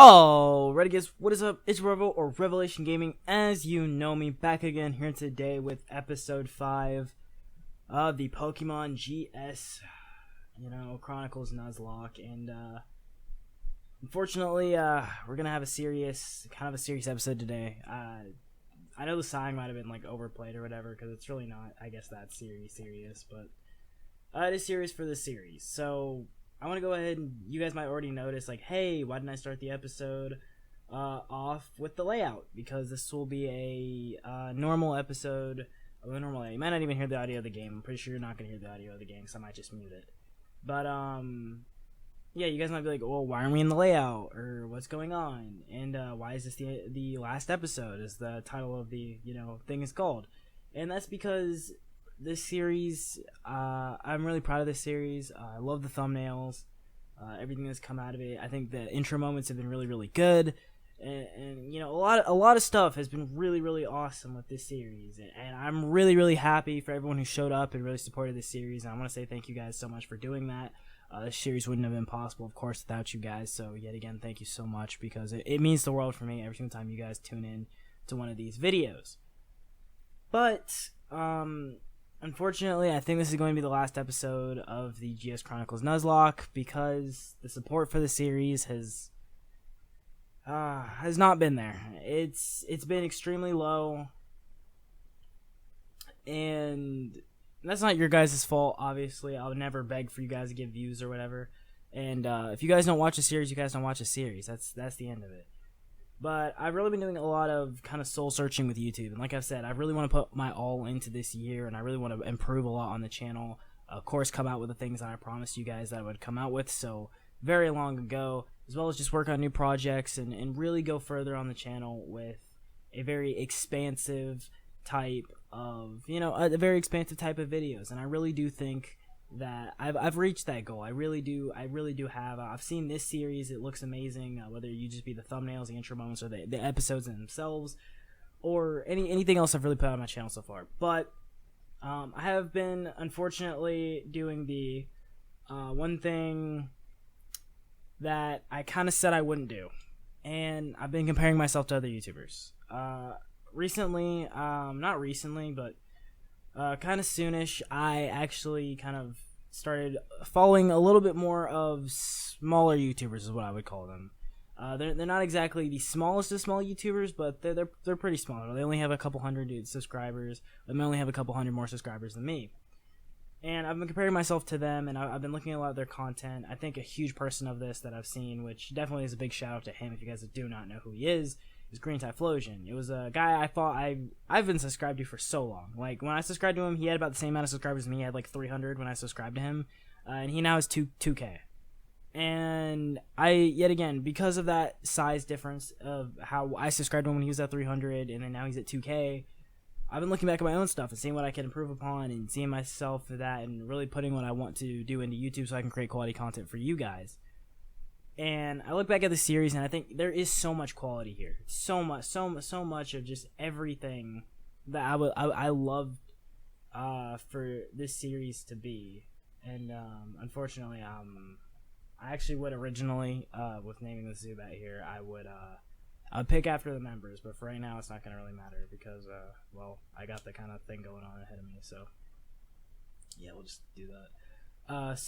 Oh, ready guys, what is up? It's Revel or Revelation Gaming, as you know me, back again here today with episode 5 of the Pokemon GS, Chronicles Nuzlocke, and unfortunately, we're gonna have a serious episode today. I know the sign might have been like overplayed or whatever, because it's really not, I guess, that serious, but it is serious for this series, so I want to go ahead and you guys might already notice, like, hey, why didn't I start the episode off with the layout? Because this will be a normal episode of a normal layout. You might not even hear the audio of the game. I'm pretty sure you're not going to hear the audio of the game, so I might just mute it. But, yeah, you guys might be like, well, why aren't we in the layout? Or what's going on? And why is this the last episode, as the title of the, thing is called? And that's because this series, I'm really proud of this series. I love the thumbnails, everything that's come out of it. I think the intro moments have been really, really good, and a lot of stuff has been really, really awesome with this series. And I'm really, really happy for everyone who showed up and really supported this series. And I want to say thank you guys so much for doing that. This series wouldn't have been possible, of course, without you guys. So yet again, thank you so much, because it means the world for me every single time you guys tune in to one of these videos. But unfortunately, I think this is going to be the last episode of the GS Chronicles Nuzlocke, because the support for the series has not been there. It's been extremely low, and that's not your guys' fault, obviously. I'll never beg for you guys to give views or whatever. And if you guys don't watch a series, you guys don't watch a series. That's the end of it. But I've really been doing a lot of kind of soul searching with YouTube, and like I've said, I really want to put my all into this year, and I really want to improve a lot on the channel. Of course, come out with the things that I promised you guys that I would come out with so very long ago, as well as just work on new projects and really go further on the channel with a very expansive type of, a very expansive type of videos. And I really do think that I've reached that goal. I really do have. I've seen this series. It looks amazing, whether you just be the thumbnails, the intro moments, or the episodes in themselves, or anything else I've really put on my channel so far. But I have been, unfortunately, doing the one thing that I kind of said I wouldn't do, and I've been comparing myself to other YouTubers. Recently, not recently, but kind of soonish, I actually kind of started following a little bit more of smaller YouTubers, is what I would call them. They're not exactly the smallest of small YouTubers, but they're pretty small. They only have a couple hundred subscribers. They only have a couple hundred more subscribers than me. And I've been comparing myself to them, and I've been looking at a lot of their content. I think a huge person of this that I've seen, which definitely is a big shout out to him if you guys do not know who he is Green Typhlosion. It was a guy I thought I've been subscribed to for so long. Like, when I subscribed to him, he had about the same amount of subscribers as me. He had like 300 when I subscribed to him, and he now has 2K. And yet again, because of that size difference of how I subscribed to him when he was at 300, and then now he's at 2K, I've been looking back at my own stuff and seeing what I can improve upon, and seeing myself for that, and really putting what I want to do into YouTube so I can create quality content for you guys. And I look back at the series, and I think there is so much quality here, so much of just everything that I loved for this series to be. And unfortunately, I actually would originally, with naming the Zubat here, I'd pick after the members, but for right now, it's not gonna really matter because, well, I got the kind of thing going on ahead of me, so yeah, we'll just do that.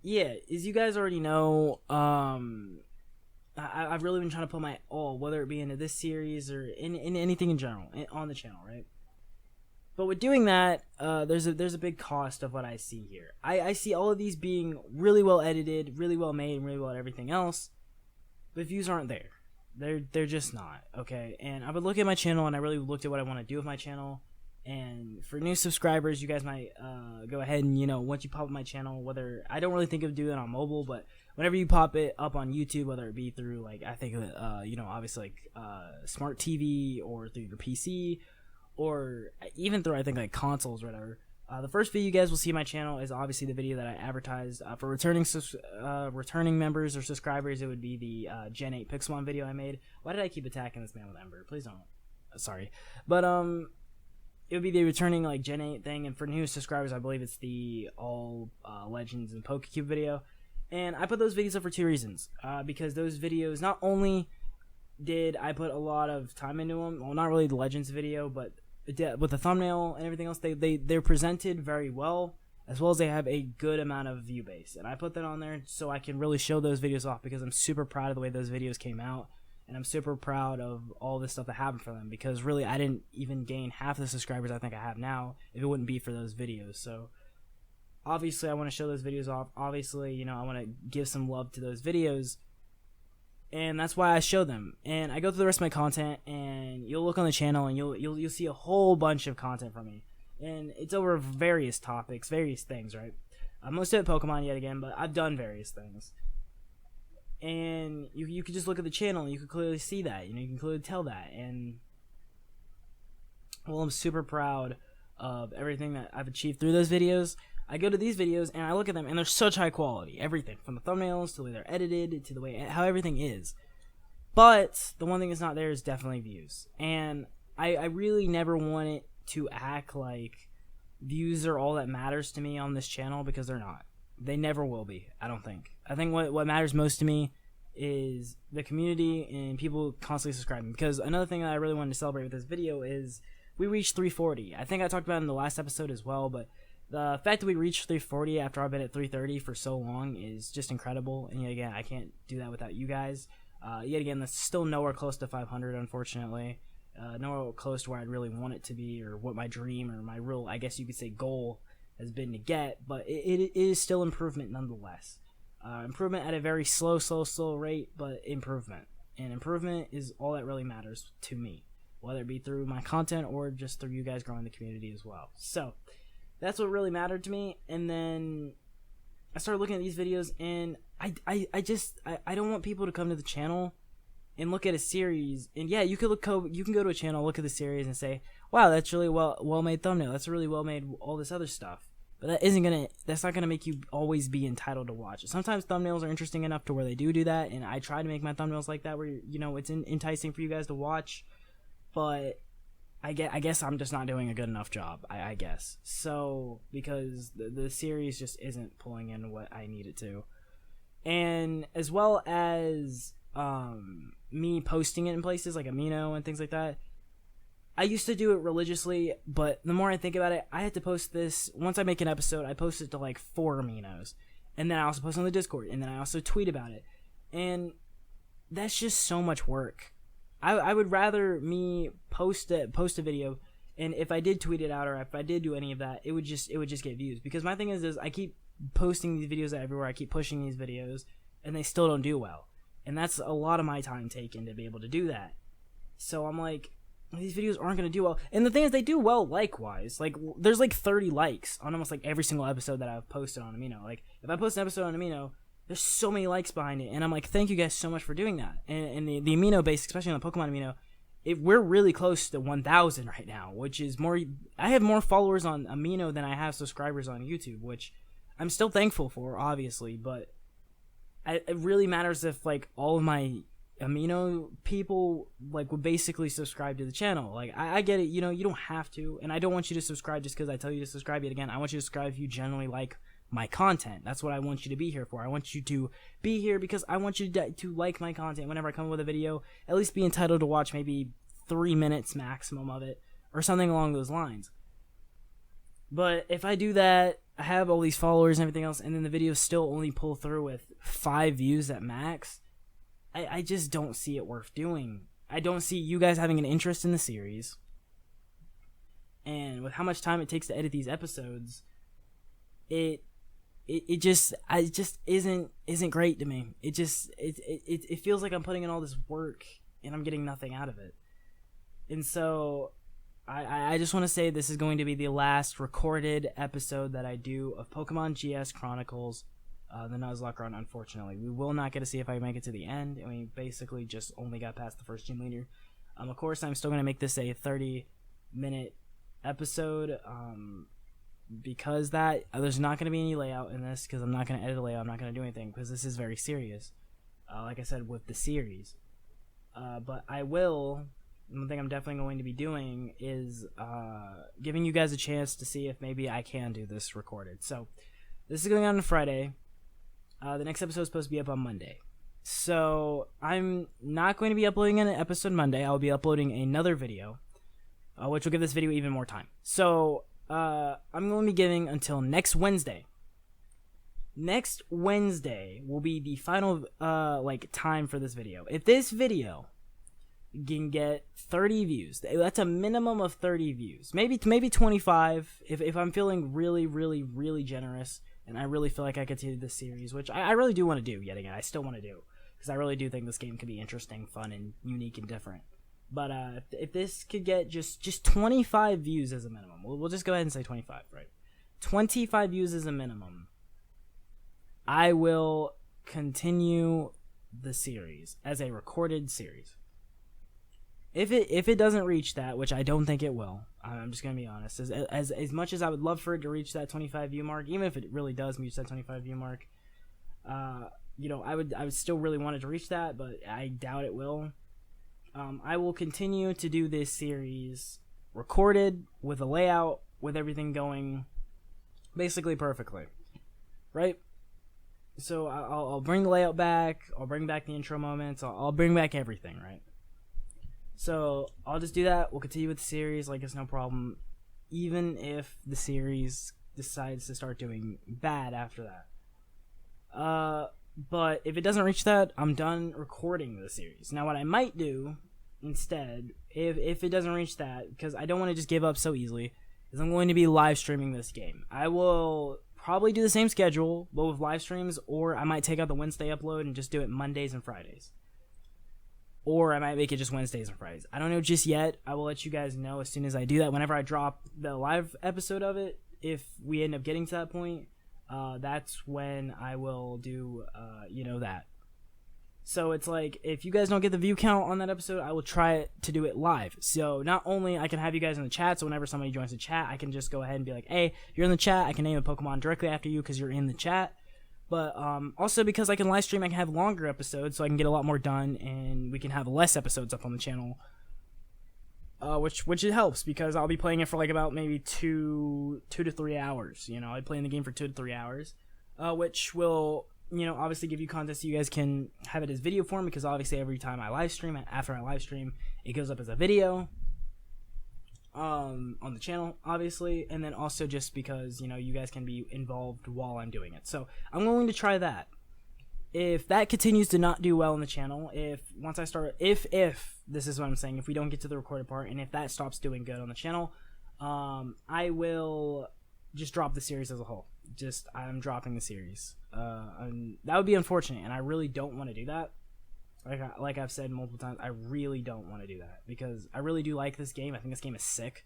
Yeah, as you guys already know, I've really been trying to put my all, whether it be into this series or in anything in general, on the channel, right? But with doing that, there's a big cost of what I see here. I see all of these being really well edited, really well made, and really well at everything else, but views aren't there. They're just not, okay? And I would look at my channel, and I really looked at what I want to do with my channel. And for new subscribers, you guys might go ahead and, once you pop up my channel, whether, I don't really think of doing it on mobile, but whenever you pop it up on YouTube, whether it be through, like, I think, obviously, like, smart TV, or through your PC, or even through, I think, like, consoles or whatever, the first video you guys will see on my channel is obviously the video that I advertised. For returning members or subscribers, it would be the Gen 8 Pixelmon video I made. Why did I keep attacking this man with Ember? Please don't. Sorry. But, it would be the returning like Gen 8 thing, and for new subscribers, I believe it's the all Legends and Pokecube video. And I put those videos up for two reasons. Because those videos, not only did I put a lot of time into them, well, not really the Legends video, but with the thumbnail and everything else, they're presented very well, as well as they have a good amount of view base. And I put that on there so I can really show those videos off, because I'm super proud of the way those videos came out. And I'm super proud of all this stuff that happened for them, because really I didn't even gain half the subscribers I think I have now if it wouldn't be for those videos. So obviously I want to show those videos off. Obviously, I want to give some love to those videos, and that's why I show them. And I go through the rest of my content, and you'll look on the channel and you'll see a whole bunch of content from me, and it's over various topics, various things, right? Most of it Pokemon yet again, but I've done various things. And you can just look at the channel and you can clearly see that. You can clearly tell that. And, well, I'm super proud of everything that I've achieved through those videos. I go to these videos and I look at them, and they're such high quality. Everything, from the thumbnails to the way they're edited to the way how everything is. But the one thing that's not there is definitely views. And I really never want it to act like views are all that matters to me on this channel, because they're not. They never will be, I don't think. I think what matters most to me is the community and people constantly subscribing. Because another thing that I really wanted to celebrate with this video is we reached 340. I think I talked about it in the last episode as well, but the fact that we reached 340 after I've been at 330 for so long is just incredible. And yet again, I can't do that without you guys. Yet again, that's still nowhere close to 500, unfortunately. Nowhere close to where I'd really want it to be, or what my dream or my real, I guess you could say, goal has been to get. But it is still improvement nonetheless. Improvement at a very slow rate, but improvement. And improvement is all that really matters to me, whether it be through my content or just through you guys growing the community as well. So that's what really mattered to me. And then I started looking at these videos, and I don't want people to come to the channel and look at a series. And yeah, you can go to a channel, look at the series, and say, wow, that's really well made thumbnail, that's really well made, all this other stuff. But that's not gonna make you always be entitled to watch it. Sometimes thumbnails are interesting enough to where they do that, and I try to make my thumbnails like that, where it's enticing for you guys to watch. But I guess I'm just not doing a good enough job. I guess so, because the series just isn't pulling in what I need it to, and as well as me posting it in places like Amino and things like that. I used to do it religiously, but the more I think about it, I had to post this. Once I make an episode, I post it to like 4 Aminos. And then I also post on the Discord. And then I also tweet about it. And that's just so much work. I would rather me post a video, and if I did tweet it out, or if I did do any of that, it would just get views. Because my thing is I keep posting these videos everywhere. I keep pushing these videos, and they still don't do well. And that's a lot of my time taken to be able to do that. So I'm like, these videos aren't going to do well. And the thing is, they do well likewise. Like, there's like 30 likes on almost like every single episode that I've posted on Amino. Like, if I post an episode on Amino, there's so many likes behind it. And I'm like, thank you guys so much for doing that. And the Amino base, especially on the Pokemon Amino, we're really close to 1,000 right now, which is more. I have more followers on Amino than I have subscribers on YouTube, which I'm still thankful for, obviously. But it really matters if, like, all of my Amino people like would basically subscribe to the channel. Like, I get it, you don't have to, and I don't want you to subscribe just because I tell you to subscribe yet again. I want you to subscribe if you generally like my content. That's what I want you to be here for. I want you to be here because I want you to like my content. Whenever I come up with a video, at least be entitled to watch maybe 3 minutes maximum of it, or something along those lines. But if I do that, I have all these followers and everything else, and then the videos still only pull through with 5 views at max, I just don't see it worth doing. I don't see you guys having an interest in the series. And with how much time it takes to edit these episodes, it just isn't great to me. It feels like I'm putting in all this work and I'm getting nothing out of it. And so I just want to say this is going to be the last recorded episode that I do of Pokemon GS Chronicles. The Nuzlocke run, unfortunately. We will not get to see if I make it to the end, and we basically just only got past the first gym leader. Of course, I'm still going to make this a 30-minute episode, because there's not going to be any layout in this, because I'm not going to edit a layout, I'm not going to do anything, because this is very serious, like I said, with the series. But one thing I'm definitely going to be doing is giving you guys a chance to see if maybe I can do this recorded. So, this is going on Friday. The next episode is supposed to be up on Monday. So I'm not going to be uploading an episode Monday. I'll be uploading another video, which will give this video even more time. So I'm going to be giving until next Wednesday. Next Wednesday will be the final time for this video. If this video can get 30 views, that's a minimum of 30 views, maybe 25 if I'm feeling really, really, really generous and I really feel like I could do this series, which I really do want to do yet again. I still want to do, because I really do think this game could be interesting, fun, and unique and different. But if this could get just 25 views as a minimum, we'll just go ahead and say 25, right? 25 views as a minimum, I will continue the series as a recorded series. If it doesn't reach that, which I don't think it will, I'm just gonna be honest. As much as I would love for it to reach that 25 view mark, even if it really does reach that 25 view mark, I would still really want it to reach that, but I doubt it will. I will continue to do this series recorded with a layout, with everything going basically perfectly, right? So I'll bring the layout back. I'll bring back the intro moments. I'll bring back everything, right? So I'll just do that. We'll continue with the series like it's no problem, even if the series decides to start doing bad after that. But if it doesn't reach that, I'm done recording the series. Now, what I might do instead, if it doesn't reach that, because I don't want to just give up so easily, is I'm going to be live streaming this game. I will probably do the same schedule, but with live streams, or I might take out the Wednesday upload and just do it Mondays and Fridays. Or I might make it just Wednesdays and Fridays. I don't know just yet. I will let you guys know as soon as I do that. Whenever I drop the live episode of it, if we end up getting to that point, that's when I will do, that. So it's like, if you guys don't get the view count on that episode, I will try to do it live. So not only I can have you guys in the chat, so whenever somebody joins the chat, I can just go ahead and be like, hey, you're in the chat. I can name a Pokemon directly after you because you're in the chat. But also because I can live stream, I can have longer episodes, so I can get a lot more done, and we can have less episodes up on the channel. Which it helps, because I'll be playing it for like about maybe 2 to 3 hours. I'll be playing the game for 2 to 3 hours, which will, obviously give you content so you guys can have it as video form, because obviously every time I live stream, after I live stream, it goes up as a video on the channel, obviously, and then also just because, you guys can be involved while I'm doing it. So I'm going to try that. If that continues to not do well on the channel, if this is what I'm saying, if we don't get to the recorded part, and if that stops doing good on the channel, I will just drop the series as a whole. I'm dropping the series. And that would be unfortunate, and I really don't want to do that. Like I've said multiple times, I really don't want to do that, because I really do like this game. I think this game is sick,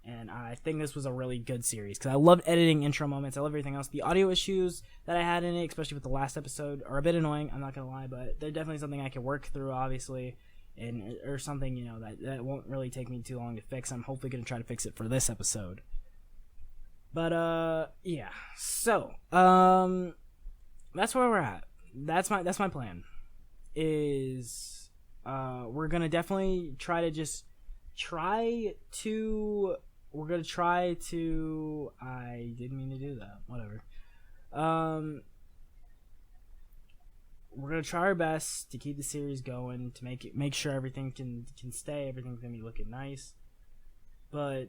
and I think this was a really good series, because I loved editing intro moments. I love everything else. The audio issues that I had in it, especially with the last episode, are a bit annoying, I'm not going to lie, but they're definitely something I can work through, obviously, or something, that won't really take me too long to fix. I'm hopefully going to try to fix it for this episode. But, yeah. So, that's where we're at. That's my plan. We're gonna definitely try to I didn't mean to do that, whatever. We're gonna try our best to keep the series going, to make sure everything can stay, everything's gonna be looking nice, but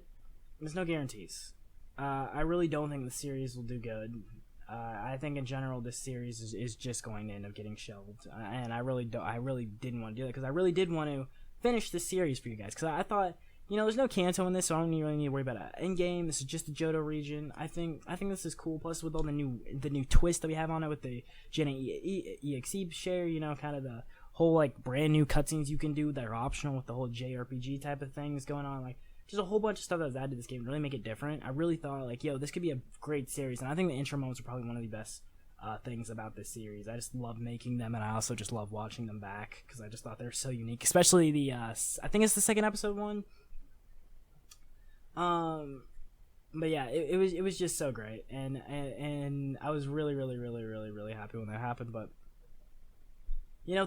there's no guarantees. I really don't think the series will do good. I think in general this series is just going to end up getting shelved, and I really didn't want to do that, because I really did want to finish this series for you guys, because I thought, there's no Kanto in this, so I don't really need to worry about an endgame. This is just the Johto region. I think this is cool, plus with all the new twist that we have on it with the Gen EXE share, kind of the whole like brand new cutscenes you can do that are optional with the whole JRPG type of things going on, like just a whole bunch of stuff that was added to this game to really make it different. I really thought, like, this could be a great series, and I think the intro moments are probably one of the best things about this series. I just love making them, and I also just love watching them back, because I just thought they're so unique, especially the, I think it's the second episode one. But yeah, it was just so great, and I was really, really, really, really, really happy when that happened, but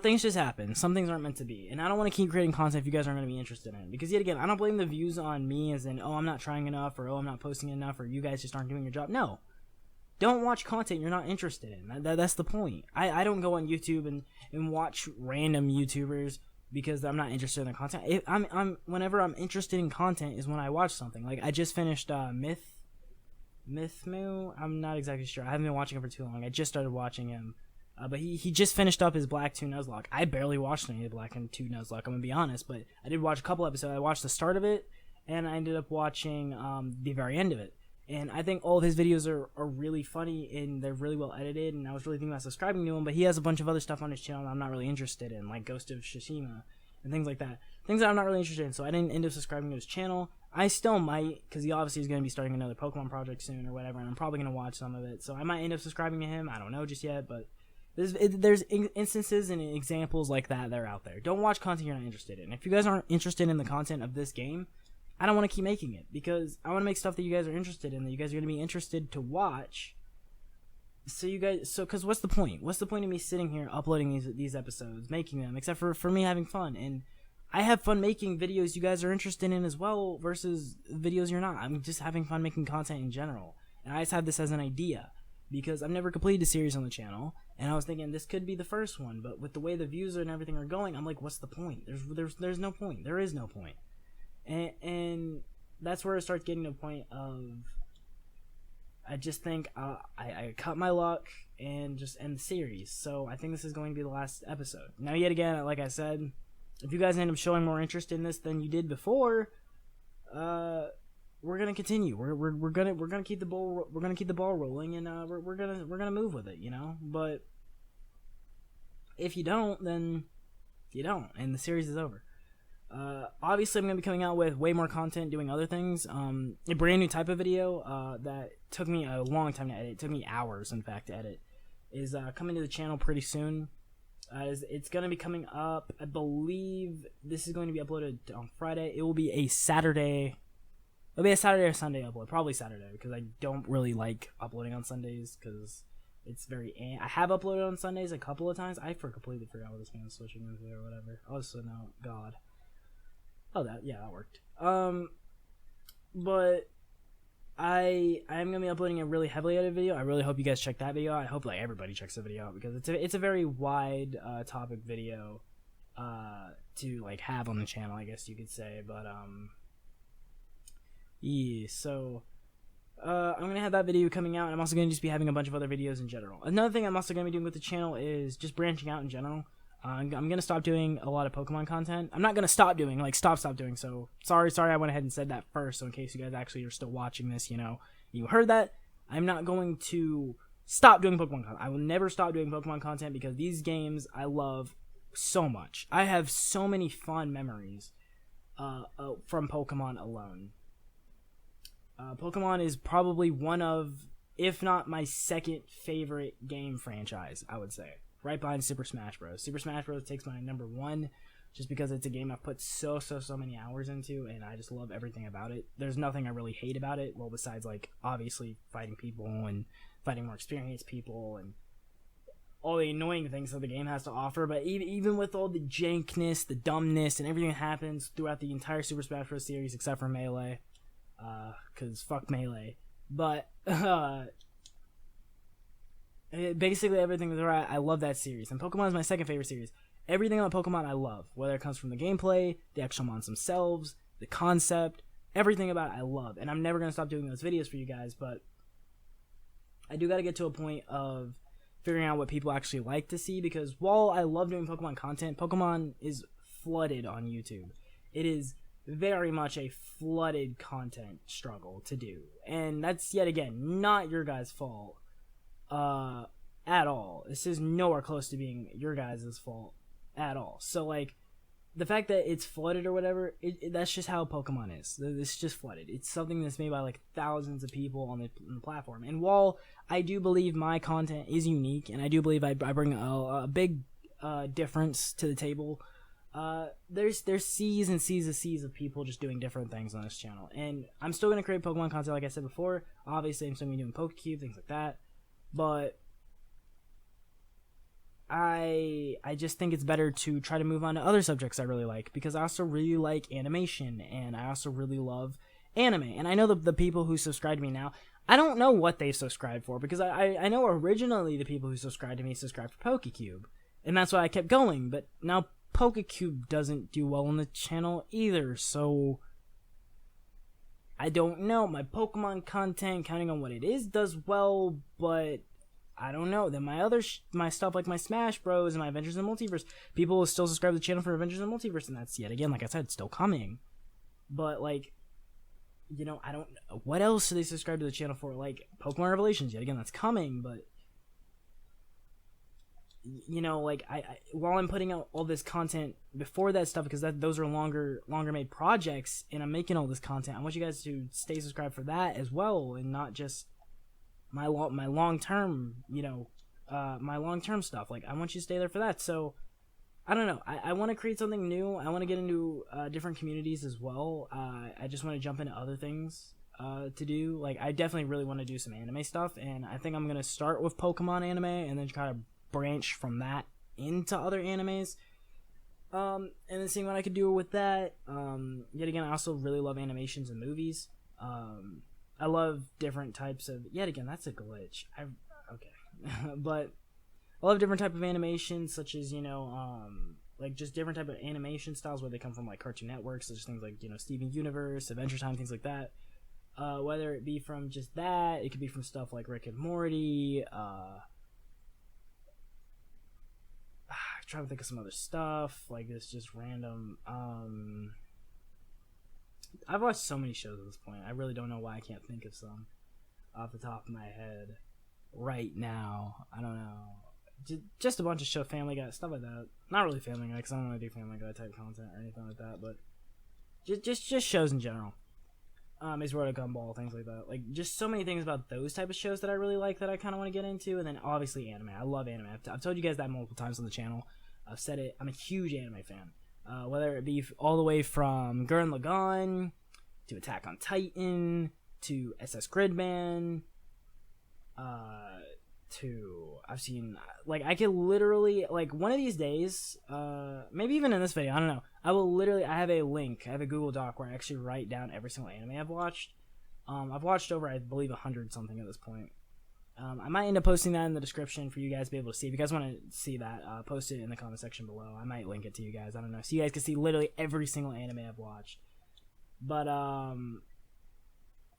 things just happen. Some things aren't meant to be. And I don't want to keep creating content if you guys aren't going to be interested in it. Because yet again, I don't blame the views on me as in, I'm not trying enough, or I'm not posting enough, or you guys just aren't doing your job. No. don't watch content you're not interested in. That's the point. I don't go on YouTube and watch random YouTubers because I'm not interested in the content. Whenever I'm interested in content is when I watch something. Like, I just finished Mythmoo. I'm not exactly sure. I haven't been watching him for too long. I just started watching him. But he just finished up his Black 2 Nuzlocke. I barely watched any of the Black 2 Nuzlocke, I'm going to be honest. But I did watch a couple episodes. I watched the start of it, and I ended up watching the very end of it. And I think all of his videos are really funny, and they're really well edited, and I was really thinking about subscribing to him. But he has a bunch of other stuff on his channel that I'm not really interested in, like Ghost of Tsushima and things like that. Things that I'm not really interested in, so I didn't end up subscribing to his channel. I still might, because he obviously is going to be starting another Pokemon project soon or whatever, and I'm probably going to watch some of it. So I might end up subscribing to him. I don't know just yet, but there's instances and examples like that are out there. Don't watch content you're not interested in. If you guys aren't interested in the content of this game, I don't want to keep making it, because I want to make stuff that you guys are interested in, that you guys are going to be interested to watch. Because what's the point? What's the point of me sitting here uploading these episodes, making them, except for me having fun? And I have fun making videos you guys are interested in as well, versus videos you're not. I'm just having fun making content in general. And I just had this as an idea, because I've never completed a series on the channel, and I was thinking this could be the first one, but with the way the views and everything are going, I'm like, what's the point? There's no point. There is no point. And that's where it starts getting to a point of, I just think I cut my luck and just end the series. So I think this is going to be the last episode. Now, yet again, like I said, if you guys end up showing more interest in this than you did before, we're gonna continue. We're gonna keep the ball rolling, and we're gonna move with it, you know. But if you don't, then you don't, and the series is over. Obviously, I'm going to be coming out with way more content, doing other things. A brand new type of video that took me a long time to edit. It took me hours, in fact, to edit. Is coming to the channel pretty soon. It's going to be coming up. I believe this is going to be uploaded on Friday. It will be a Saturday. It'll be a Saturday or Sunday upload. Probably Saturday, because I don't really like uploading on Sundays, because it's very... I have uploaded on Sundays a couple of times. I completely forgot what this man was switching into or whatever. Also, no, God. Oh, that worked. But I am gonna be uploading a really heavily edited video. I really hope you guys check that video out. I hope like everybody checks the video out, because it's a very wide topic video to like have on the channel, I guess you could say. But yeah, so I'm gonna have that video coming out, and I'm also gonna just be having a bunch of other videos in general. Another thing I'm also gonna be doing with the channel is just branching out in general. I'm gonna stop doing a lot of Pokemon content. I'm not gonna stop doing, like, stop doing. So sorry, I went ahead and said that first. So in case you guys actually are still watching this, you know, you heard that. I'm not going to stop doing Pokemon content. I will never stop doing Pokemon content, because these games I love so much. I have so many fond memories from Pokemon alone. Pokemon is probably one of, if not my second favorite game franchise, I would say. Right behind Super Smash Bros. Super Smash Bros. Takes my number one, just because it's a game I've put so many hours into, and I just love everything about it. There's nothing I really hate about it, well, besides, like, obviously fighting people and fighting more experienced people and all the annoying things that the game has to offer. But even with all the jankness, the dumbness, and everything that happens throughout the entire Super Smash Bros. Series, except for Melee, because fuck Melee. But, basically everything is right. I love that series, and Pokemon is my second favorite series. Everything about Pokemon I love, whether it comes from the gameplay, the actual mons themselves, the concept, everything about it I love, and I'm never going to stop doing those videos for you guys. But I do got to get to a point of figuring out what people actually like to see, because while I love doing Pokemon content, Pokemon is flooded on YouTube. It is very much a flooded content struggle to do, and that's, yet again, not your guys' fault at all. This is nowhere close to being your guys' fault at all. So, like, the fact that it's flooded or whatever, that's just how Pokemon is. It's just flooded. It's something that's made by, like, thousands of people on the platform. And while I do believe my content is unique, and I do believe I bring a big difference to the table, there's seas and seas of people just doing different things on this channel. And I'm still going to create Pokemon content, like I said before. Obviously, I'm still going to be doing PokeCube, things like that. But I just think it's better to try to move on to other subjects I really like, because I also really like animation, and I also really love anime. And I know the people who subscribe to me now, I don't know what they've subscribed for, because I know originally the people who subscribed to me subscribed for PokeCube, and that's why I kept going, but now PokeCube doesn't do well on the channel either, so I don't know. My Pokemon content, counting on what it is, does well, but I don't know. Then my other my stuff like my Smash Bros and my Adventures in the Multiverse, people will still subscribe to the channel for Adventures in the Multiverse, and that's, yet again, like I said, still coming. But like, you know, I don't know. What else do they subscribe to the channel for? Like, Pokemon Revelations, yet again, that's coming, but, you know, like, I while I'm putting out all this content before that stuff, because those are longer made projects, and I'm making all this content, I want you guys to stay subscribed for that as well, and not just my long term, you know, my long term stuff. Like, I want you to stay there for that. So I don't know. I want to create something new. I want to get into different communities as well. I just want to jump into other things to do. Like, I definitely really want to do some anime stuff, and I think I'm going to start with Pokemon anime and then kind of branch from that into other animes. And then seeing what I could do with that. Yet again, I also really love animations and movies. I love different types of... Yet again, that's a glitch. Okay. But I love different type of animations, such as, you know, like just different type of animation styles where they come from, like, Cartoon Network, such as things like, you know, Steven Universe, Adventure Time, things like that. Whether it be from just that, it could be from stuff like Rick and Morty. Trying to think of some other stuff like this, just random. I've watched so many shows at this point. I really don't know why I can't think of some off the top of my head right now. I don't know. Just a bunch of show, Family Guy, stuff like that. Not really Family Guy, because I don't want to do Family Guy type content or anything like that, but just shows in general. Ace Road, Gumball, things like that. Like, just so many things about those type of shows that I really like that I kind of want to get into. And then obviously anime. I love anime. I've told you guys that multiple times on the channel. I've said it. I'm a huge anime fan. Whether it be all the way from Gurren Lagann to Attack on Titan to SS Gridman to... I've seen... Like, I could literally... Like, one of these days, maybe even in this video, I don't know. I will literally... I have a link. I have a Google Doc where I actually write down every single anime I've watched. I've watched over, I believe, 100 something at this point. I might end up posting that in the description for you guys to be able to see. If you guys want to see that, post it in the comment section below. I might link it to you guys. I don't know. So you guys can see literally every single anime I've watched. But,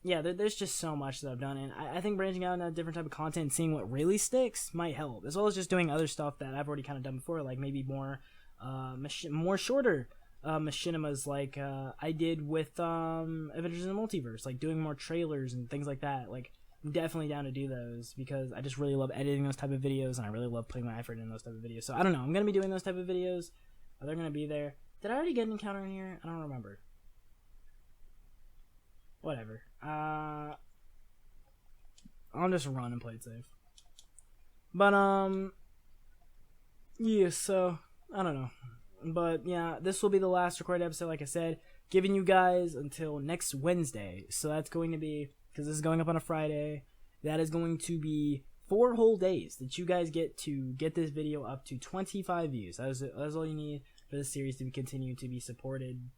yeah, there's just so much that I've done. And I think branching out into a different type of content and seeing what really sticks might help. As well as just doing other stuff that I've already kind of done before. Like maybe more shorter machinimas like I did with Adventures in the Multiverse. Like doing more trailers and things like that. Like, I'm definitely down to do those because I just really love editing those type of videos and I really love putting my effort in those type of videos. So I don't know. I'm going to be doing those type of videos. They're going to be there. Did I already get an encounter in here? I don't remember. Whatever. I'll just run and play it safe. But, yeah, so, I don't know. But, yeah, this will be the last recorded episode, like I said. Giving you guys until next Wednesday. So that's going to be... because this is going up on a Friday, that is going to be 4 whole days that you guys get to get this video up to 25 views. That's all you need for this series to continue to be supported.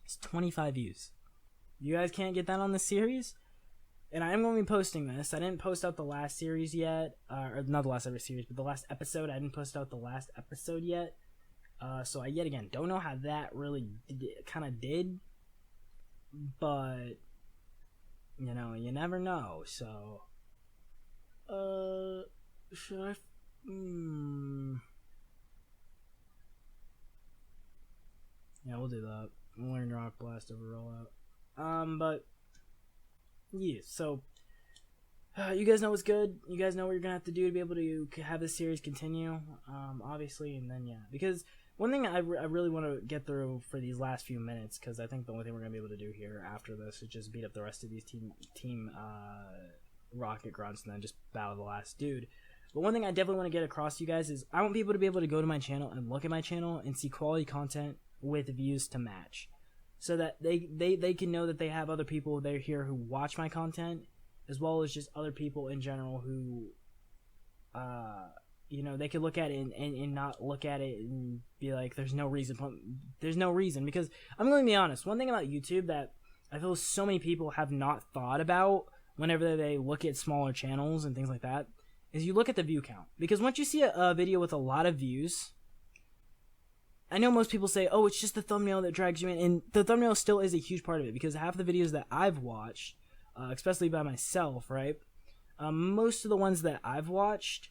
It's 25 views. You guys can't get that on the series? And I am going to be posting this. I didn't post out the last series yet. Or not the last ever series, but the last episode. I didn't post out the last episode yet. So I, yet again, don't know how that really kind of did. But... you know, you never know, so... should I... Yeah, we'll do that. We'll learn Rock Blast over rollout. But... yeah, so... you guys know what's good. You guys know what you're gonna have to do to be able to have this series continue. Obviously, and then, yeah. Because... one thing I really want to get through for these last few minutes, because I think the only thing we're going to be able to do here after this is just beat up the rest of these team Rocket Grunts and then just battle the last dude. But one thing I definitely want to get across to you guys is I want people to be able to go to my channel and look at my channel and see quality content with views to match. So that they can know that they have other people there here who watch my content, as well as just other people in general who... you know, they could look at it and not look at it and be like, there's no reason. Because I'm going to be honest. One thing about YouTube that I feel so many people have not thought about whenever they look at smaller channels and things like that is you look at the view count. Because once you see a video with a lot of views, I know most people say, oh, it's just the thumbnail that drags you in. And the thumbnail still is a huge part of it, because half the videos that I've watched, especially by myself, right? Most of the ones that I've watched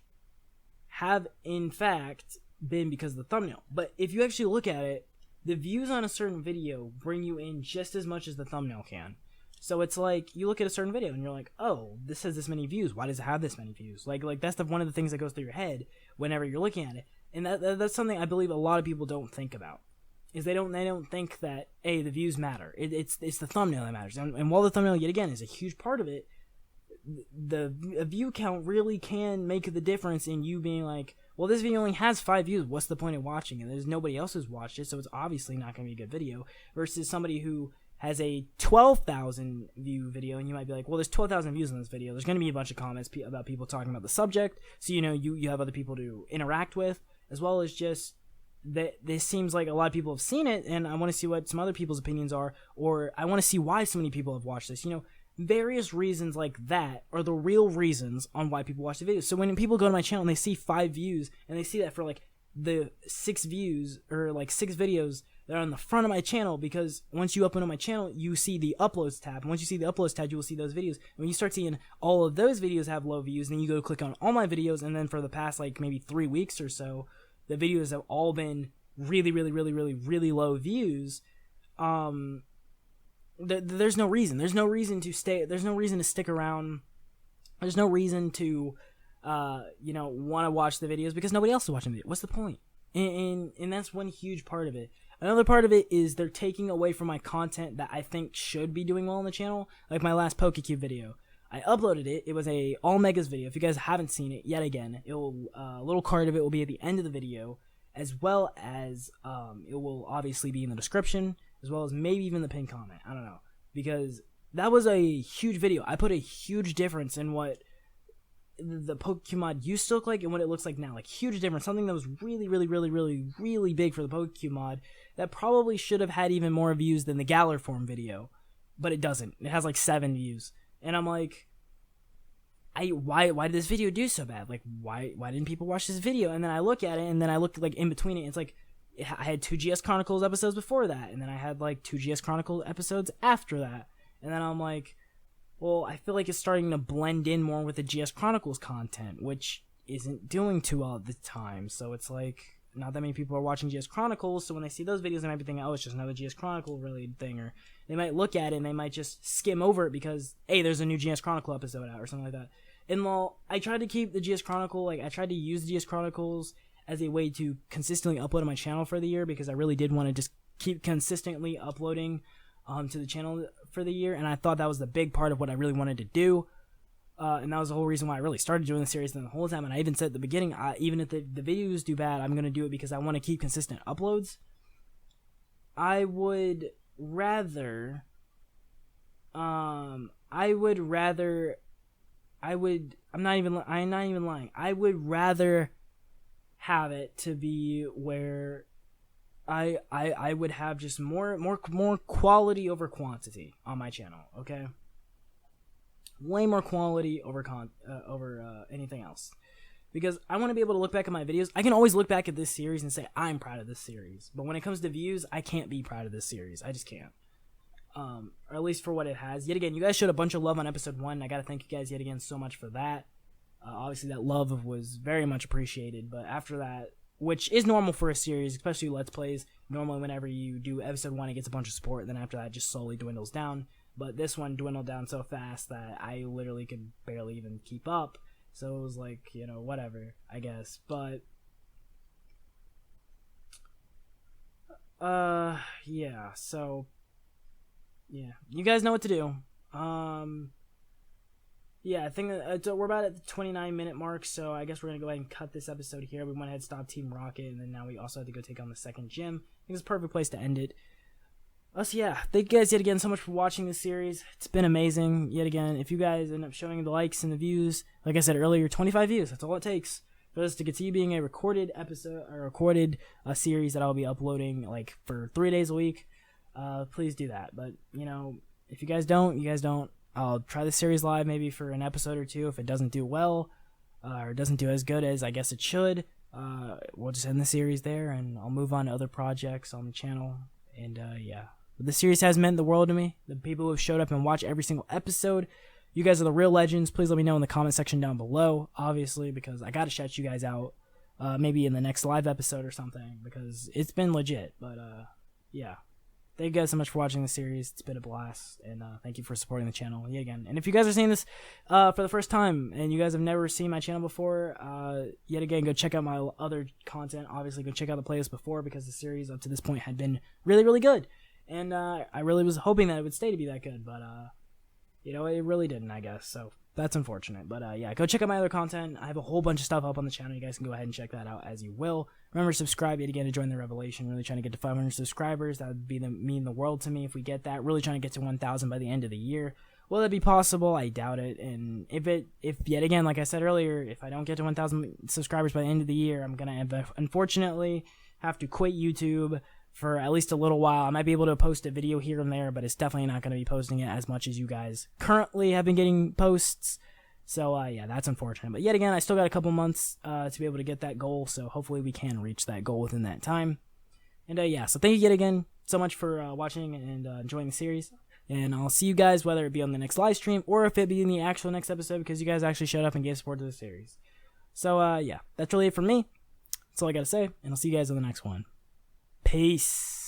have, in fact, been because of the thumbnail. But if you actually look at it, the views on a certain video bring you in just as much as the thumbnail can. So it's like, you look at a certain video and you're like, oh, this has this many views. Why does it have this many views? Like that's one of the things that goes through your head whenever you're looking at it. And that's something I believe a lot of people don't think about. Is they don't think that, hey, the views matter. It's the thumbnail that matters. And while the thumbnail, yet again, is a huge part of it, the view count really can make the difference in you being like, well, this video only has 5 views. What's the point of watching it? There's nobody else who's watched it, so it's obviously not going to be a good video. Versus somebody who has a 12,000 view video, and you might be like, well, there's 12,000 views on this video. There's going to be a bunch of comments about people talking about the subject, so you have other people to interact with, as well as just that this seems like a lot of people have seen it, and I want to see what some other people's opinions are, or I want to see why so many people have watched this. Various reasons like that are the real reasons on why people watch the videos. So when people go to my channel and they see 5 views, and they see that for like the 6 views, or like 6 videos that are on the front of my channel, because once you upload on my channel, you see the uploads tab. And once you see the uploads tab, you will see those videos. And when you start seeing all of those videos have low views, then you go click on all my videos, and then for the past like maybe 3 weeks or so, the videos have all been really, really, really, really, really low views. There's no reason. There's no reason to stay. There's no reason to stick around. There's no reason to, want to watch the videos, because nobody else is watching the video. What's the point? And that's one huge part of it. Another part of it is they're taking away from my content that I think should be doing well on the channel. Like my last PokeCube video. I uploaded it. It was a all megas video. If you guys haven't seen it yet again, a little card of it will be at the end of the video, as well as it will obviously be in the description, as well as maybe even the pinned comment. I don't know, because that was a huge video. I put a huge difference in what the Pokemon used to look like and what it looks like now. Like, huge difference. Something that was really, really, really, really, really big for the Pokemon that probably should have had even more views than the Galar form video, but it doesn't. It has like 7 views, and I'm like, why did this video do so bad? Like, why didn't people watch this video? And then I look at it, and then I look like in between it. It's like I had 2 GS Chronicles episodes before that, and then I had like 2 GS Chronicles episodes after that, and then I'm like, well, I feel like it's starting to blend in more with the GS Chronicles content, which isn't doing too well at the time. So it's like, not that many people are watching GS Chronicles, so when they see those videos, they might be thinking, oh, it's just another GS Chronicle related thing, or they might look at it and they might just skim over it because, hey, there's a new GS Chronicle episode out, or something like that. And while I tried to keep the GS Chronicle, like, I tried to use the GS Chronicles as a way to consistently upload on my channel for the year, because I really did want to just keep consistently uploading to the channel for the year, and I thought that was the big part of what I really wanted to do, and that was the whole reason why I really started doing the series the whole time. And I even said at the beginning, even if the videos do bad, I'm going to do it because I want to keep consistent uploads. I'm not even lying. I would rather have it to be where I would have just more quality over quantity on my channel, okay? Way more quality over anything else. Because I want to be able to look back at my videos. I can always look back at this series and say, I'm proud of this series. But when it comes to views, I can't be proud of this series. I just can't. Or at least for what it has. Yet again, you guys showed a bunch of love on episode 1. I gotta thank you guys yet again so much for that. Obviously, that love was very much appreciated. But after that, which is normal for a series, especially Let's Plays. Normally, whenever you do episode 1, it gets a bunch of support. Then after that, it just slowly dwindles down. But this one dwindled down so fast that I literally could barely even keep up. So it was like, whatever, I guess. But, yeah. So, yeah. You guys know what to do. Yeah, I think we're about at the 29-minute mark, so I guess we're going to go ahead and cut this episode here. We went ahead and stopped Team Rocket, and then now we also had to go take on the second gym. I think it's a perfect place to end it. So yeah, thank you guys yet again so much for watching this series. It's been amazing. Yet again, if you guys end up showing the likes and the views, like I said earlier, 25 views, that's all it takes for this to continue being a recorded episode, or recorded series that I'll be uploading like for 3 days a week. Please do that. But, if you guys don't, you guys don't. I'll try the series live maybe for an episode or two. If it doesn't do well, or doesn't do as good as I guess it should, we'll just end the series there, and I'll move on to other projects on the channel. And yeah, but the series has meant the world to me. The people who have showed up and watched every single episode, you guys are the real legends. Please let me know in the comment section down below, obviously, because I gotta shout you guys out, maybe in the next live episode or something, because it's been legit. But yeah, thank you guys so much for watching the series. It's been a blast, and thank you for supporting the channel yet again. And if you guys are seeing this for the first time and you guys have never seen my channel before, yet again, go check out my other content. Obviously, go check out the playlist before, because the series up to this point had been really, really good. And I really was hoping that it would stay to be that good, but you know, it really didn't, I guess. So that's unfortunate. But yeah, go check out my other content. I have a whole bunch of stuff up on the channel. You guys can go ahead and check that out as you will. Remember, subscribe yet again to join the revelation. Really trying to get to 500 subscribers. That would mean the world to me if we get that. Really trying to get to 1,000 by the end of the year. Will that be possible? I doubt it. And if yet again, like I said earlier, if I don't get to 1,000 subscribers by the end of the year, I'm gonna unfortunately have to quit YouTube for at least a little while. I might be able to post a video here and there, but it's definitely not going to be posting it as much as you guys currently have been getting posts. So yeah, that's unfortunate. But yet again, I still got a couple months to be able to get that goal, so hopefully we can reach that goal within that time. And yeah, so thank you yet again so much for watching and enjoying the series. And I'll see you guys, whether it be on the next live stream or if it be in the actual next episode, because you guys actually showed up and gave support to the series. So yeah, that's really it from me. That's all I got to say, and I'll see you guys in the next one. Peace.